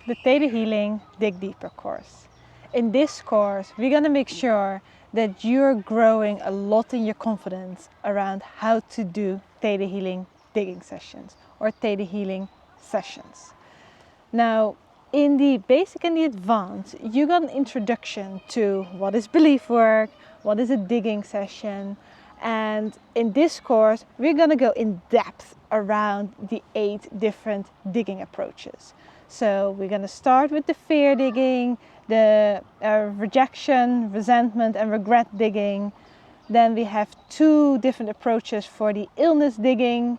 the Theta Healing Dig Deeper course. In this course, we're going to make sure that you're growing a lot in your confidence around how to do Theta Healing digging sessions or Theta Healing sessions. Now, in the basic and the advanced, you got an introduction to what is belief work, what is a digging session, and in this course, we're going to go in depth around the 8 different digging approaches. So we're going to start with the fear digging, the rejection, resentment and regret digging. Then we have 2 different approaches for the illness digging.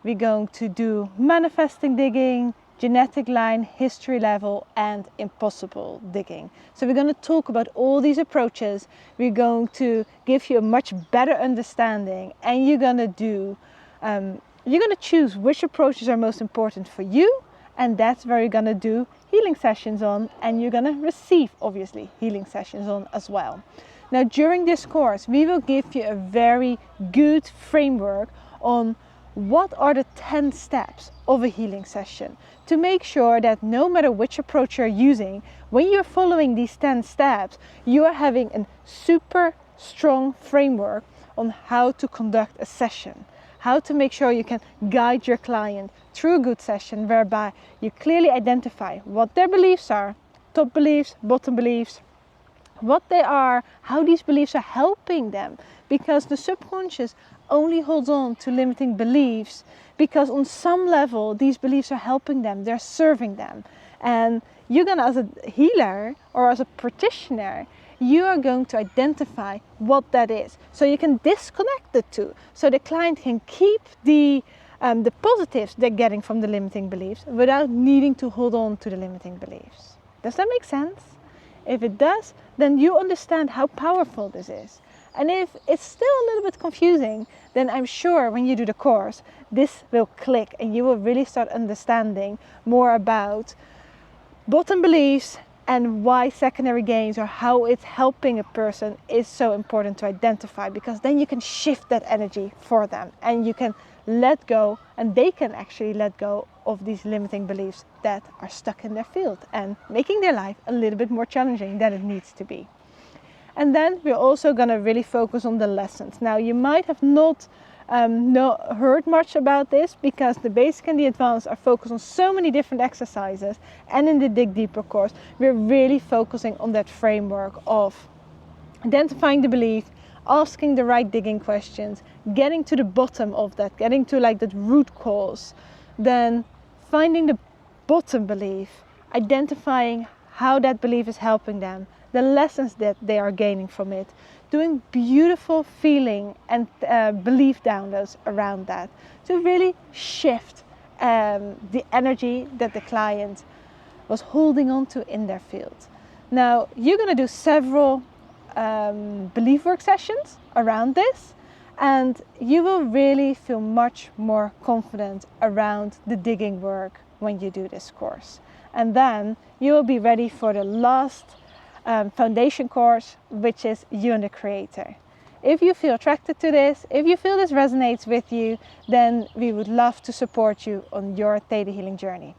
We're going to do manifesting digging, genetic line, history level and impossible digging. So we're going to talk about all these approaches. We're going to give you a much better understanding, and you're going to choose which approaches are most important for you, and that's where you're going to do healing sessions on, and you're going to receive obviously healing sessions on as well. Now during this course we will give you a very good framework on what are the 10 steps of a healing session, to make sure that no matter which approach you're using, when you're following these 10 steps, you are having a super strong framework on how to conduct a session, how to make sure you can guide your client through a good session whereby you clearly identify what their beliefs are, top beliefs, bottom beliefs, what they are, how these beliefs are helping them, because the subconscious only holds on to limiting beliefs because on some level these beliefs are helping them, they're serving them. And you're gonna, as a healer or as a practitioner, you are going to identify what that is, so you can disconnect the two, so the client can keep the positives they're getting from the limiting beliefs without needing to hold on to the limiting beliefs. Does that make sense? If it does, then you understand how powerful this is. And if it's still a little bit confusing, then I'm sure when you do the course, this will click and you will really start understanding more about bottom beliefs and why secondary gains or how it's helping a person is so important to identify, because then you can shift that energy for them and you can let go, and they can actually let go of these limiting beliefs that are stuck in their field and making their life a little bit more challenging than it needs to be. And then we're also going to really focus on the lessons. Now you might have not heard much about this, because the basic and the advanced are focused on so many different exercises, and in the Dig Deeper course we're really focusing on that framework of identifying the belief, asking the right digging questions, getting to the bottom of that, getting to like that root cause, then finding the bottom belief, identifying how that belief is helping them, the lessons that they are gaining from it, doing beautiful feeling and belief downloads around that, to really shift the energy that the client was holding on to in their field. Now you're going to do several belief work sessions around this, and you will really feel much more confident around the digging work when you do this course. And then you will be ready for the last foundation course, which is You and the Creator. If you feel attracted to this, if you feel this resonates with you, then we would love to support you on your Theta Healing journey.